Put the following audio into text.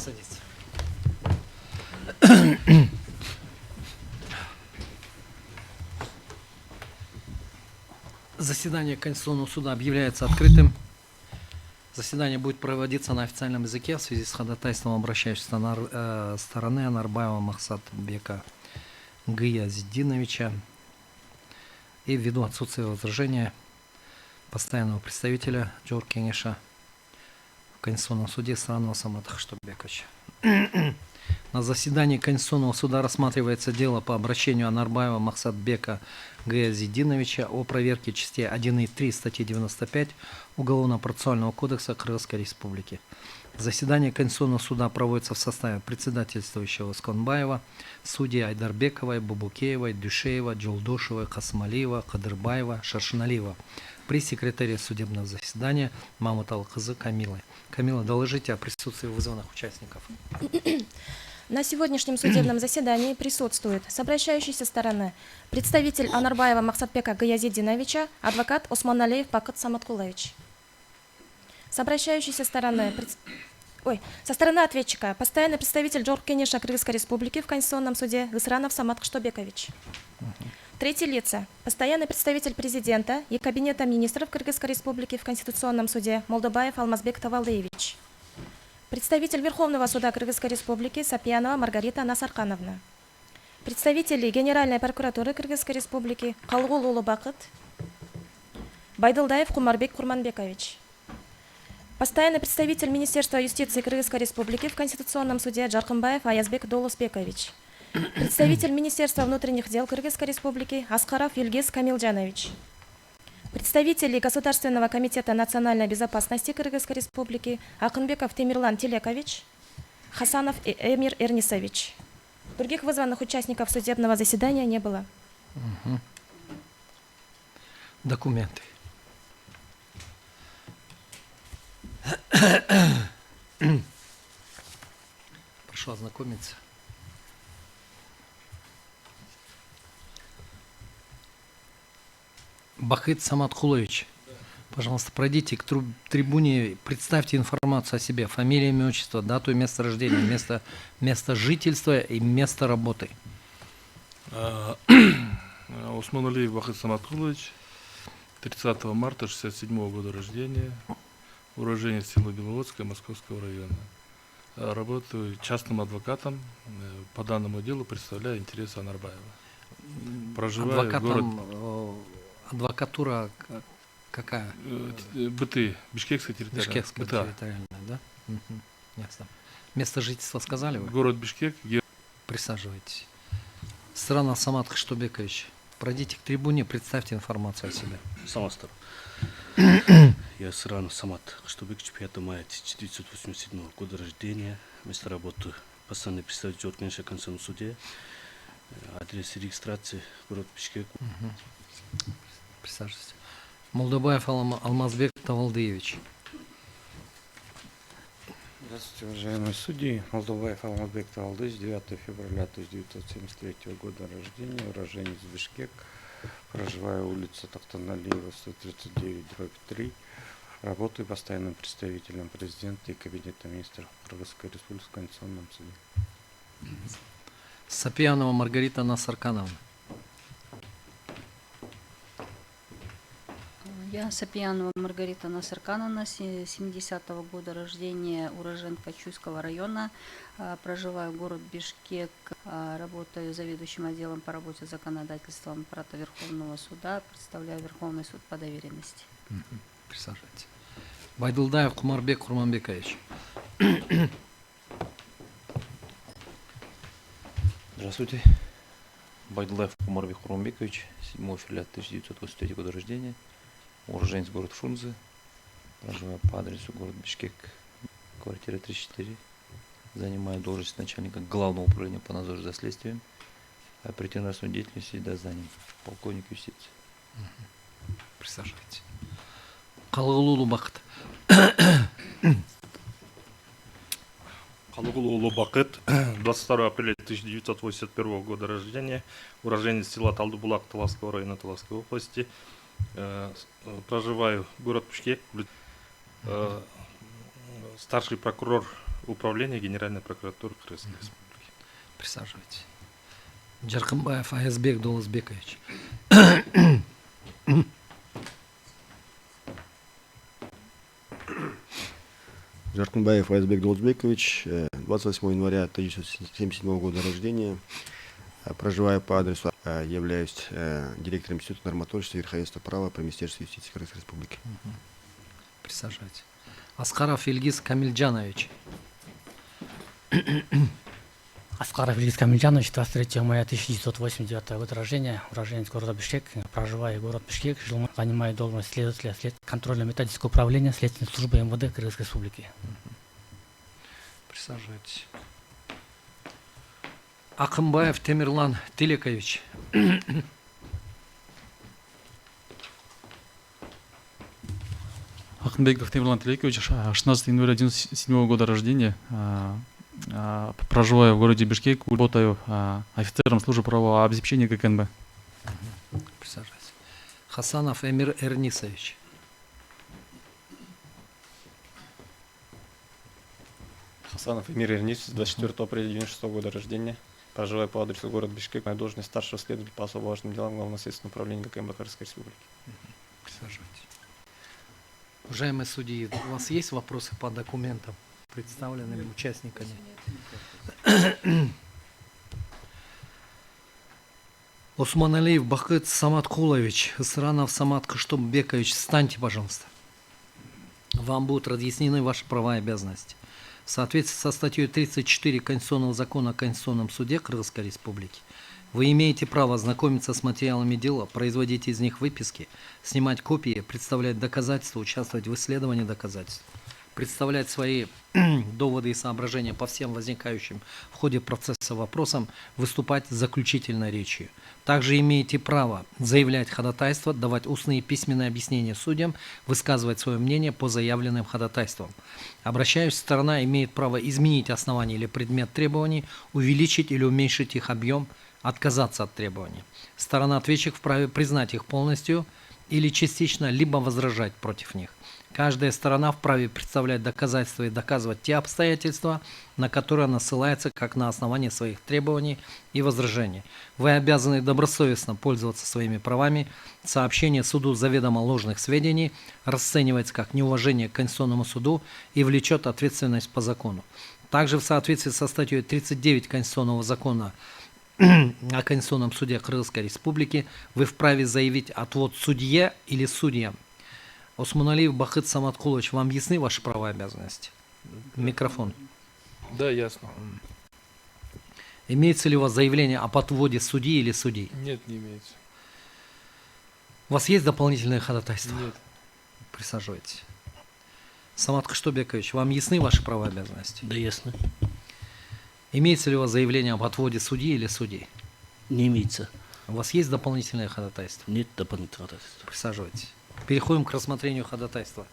Садитесь. Заседание Конституционного суда объявляется открытым. Заседание будет проводиться на официальном языке в связи с ходатайством обращающейся стороны Анарбаева Махсатбека Гаязидиновича и ввиду отсутствия возражения постоянного представителя Джор Кенеша в Конституционном суде Сранова Самата Хаштабековича. На заседании Конституционного суда рассматривается дело по обращению Анарбаева Махсатбека Гаязидиновича о проверке частей 1 и 3 статьи 95 Уголовно-процессуального кодекса Кыргызской Республики. Заседание Конституционного суда проводится в составе председательствующего Сконбаева, судей Айдарбековой, Бабукеевой, Дюшеева, Джолдошевой, Касмалиева, Кадырбаева, Шаршиналиева. При секретаре судебного заседания Мамуталкызы Камилы. Камила, доложите о присутствии вызванных участников. На сегодняшнем судебном заседании присутствует с обращающейся стороны представитель Анарбаева Махсатбека Гаязидиновича, адвокат Осмоналиев Бакыт Саматкулович. С обращающейся стороны, со стороны ответчика постоянный представитель Джор Кенеша Кыргызской Республики в Конституционном суде Гысранов Самат Хаштабекович. Третьи лица. Постоянный представитель президента и Кабинета министров Кыргызской Республики в Конституционном суде Молдобаев Алмазбек Тавалдыевич. Представитель Верховного суда Кыргызской Республики Сапьянова Маргарита Насаркановна. Представители Генеральной прокуратуры Кыргызской Республики Калгулулу Бакыт, Байдылдаев Кумарбек Курманбекович. Постоянный представитель Министерства юстиции Кыргызской Республики в Конституционном суде Джаркымбаев Аязбек Долусбекович. Представитель Министерства внутренних дел Кыргызской Республики Аскаров Юльгиз Камилджанович. Представители Государственного комитета национальной безопасности Кыргызской Республики Акынбеков Темирлан Телекович, Хасанов Эмир Эрнисович. Других вызванных участников судебного заседания не было. Документы. Прошу ознакомиться. Бахыт Саматкулович, пожалуйста, пройдите к трибуне, представьте информацию о себе, фамилия, имя, отчество, дату и место рождения, место жительства и место работы. Осмоналиев Бахыт Саматкулович, 30 марта 1967 года рождения, уроженец села Беловодское Московского района. Работаю частным адвокатом, по данному делу представляю интересы Анарбаева. Проживаю в городе... Адвокатура какая? Быты, Бишкекская территория. Бишкекская территориальная, да? Угу. Ясно. Место жительства сказали вы? Город Бишкек. Присаживайтесь. Сранов Самат Хаштабекович, пройдите к трибуне, представьте информацию о себе. Самастар. Я Сранов Самат Хаштабекович, 5 мая 1987 года рождения. Место работы постоянный представитель Джор Кенеша в Конституционном суде. Адрес регистрации город Бишкек. Присаживайтесь. Молдобаев Алмазбек Тавалдыевич. Здравствуйте, уважаемые судьи. Молдобаев Алмазбек Тавалдыевич, 9 февраля 1973 года рождения, уроженец Бишкек. Проживаю улица Тахтаналиева, 139/3. Работаю постоянным представителем президента и Кабинета министров Кыргызской Республики в Конституционном суде. Сапьянова Маргарита Насаркановна. Я Сапьянова Маргарита Насаркановна, 70-го года рождения, уроженка Чуйского района, проживаю в город Бишкек, работаю заведующим отделом по работе с законодательством аппарата Верховного суда, представляю Верховный суд по доверенности. Присаживайтесь. Байдылдаев Кумарбек Курманбекович. Здравствуйте. Байдылдаев Кумарбек Курманбекович, 7 февраля 1983 года рождения. Уроженец город Фрунзе, проживаю по адресу город Бишкек, квартира 34. Занимаю должность начальника Главного управления по надзору за следствием, оперативно-розыскной деятельности и дознанием, полковник юстиции. Присаживайтесь. Калгулулу Бакыт. Калгулулу Бакыт, 22 апреля 1981 года рождения, уроженец села Талдыбулак Таласского района Таласской области. Проживаю в город Бишкек, старший прокурор Управление Генеральной прокуратуры Крымской Республики. Присаживайтесь. Джаркамбаев Аязбек Долузбекович. Жаркынбаев Аязбек Долзбекович, 28 января 1977 года рождения. Проживаю по адресу, являюсь директором Института нормотворчества и верховенства права при Министерстве юстиции Крымской Республики. Присаживайтесь. Аскаров Ильгиз Камильджанович. Аскаров Ильгиз Камильджанович, 23 мая 1989 года рождения, уроженец города Бишкек, проживаю в город Бишкек, занимаю должность следователя контрольно-методического управления Следственной службы МВД Крымской Республики. Присаживайтесь. Акымбаев Темирлан Тилекович. Ахмбеков Темирлан Тилекович, 16 января 1997 года рождения. Проживаю в городе Бишкек, работаю офицером службы правообеспечения ГКНБ. Присаживайтесь. Хасанов Эмир Эрнисович. Хасанов Эмир Эрнисович, 24 апреля 1996 года рождения. Проживаю по адресу город Бишкек. Моя должность старшего следователя по особо важным делам Главного следственного управления ГКНБ Крымской Республики. Присаживайтесь. Уважаемые судьи, у вас есть вопросы по документам, представленным участниками? Османалиев Бахыт Саматкулович, Исранов Самат Кыштомбекович, встаньте, пожалуйста. Вам будут разъяснены ваши права и обязанности. В соответствии со статьей 34 Конституционного закона о Конституционном суде Крымской Республики вы имеете право ознакомиться с материалами дела, производить из них выписки, снимать копии, представлять доказательства, участвовать в исследовании доказательств, представлять свои доводы и соображения по всем возникающим в ходе процесса вопросам, выступать с заключительной речью. Также имеете право заявлять ходатайство, давать устные и письменные объяснения судьям, высказывать свое мнение по заявленным ходатайствам. Обращающаяся сторона имеет право изменить основание или предмет требований, увеличить или уменьшить их объем, отказаться от требований. Сторона-ответчик вправе признать их полностью или частично, либо возражать против них. Каждая сторона вправе представлять доказательства и доказывать те обстоятельства, на которые она ссылается, как на основании своих требований и возражений. Вы обязаны добросовестно пользоваться своими правами. Сообщение суду заведомо ложных сведений расценивается как неуважение к Конституционному суду и влечет ответственность по закону. Также в соответствии со статьей 39 Конституционного закона о Конституционном суде Крымской Республики вы вправе заявить отвод судье или судьям. Османалиев Бахыт Саматкулович, вам ясны ваши права и обязанности? Микрофон. Да, ясно. Имеется ли у вас заявление об отводе судьи или судей? Нет, не имеется. У вас есть дополнительное ходатайство? Нет. Присаживайтесь. Самат Кыштомбекович, вам ясны ваши права и обязанности? Да, ясно. Имеется ли у вас заявление об отводе судьи или судей? Не имеется. У вас есть дополнительное ходатайство? Нет дополнительного ходатайства. Присаживайтесь. Переходим к рассмотрению ходатайства.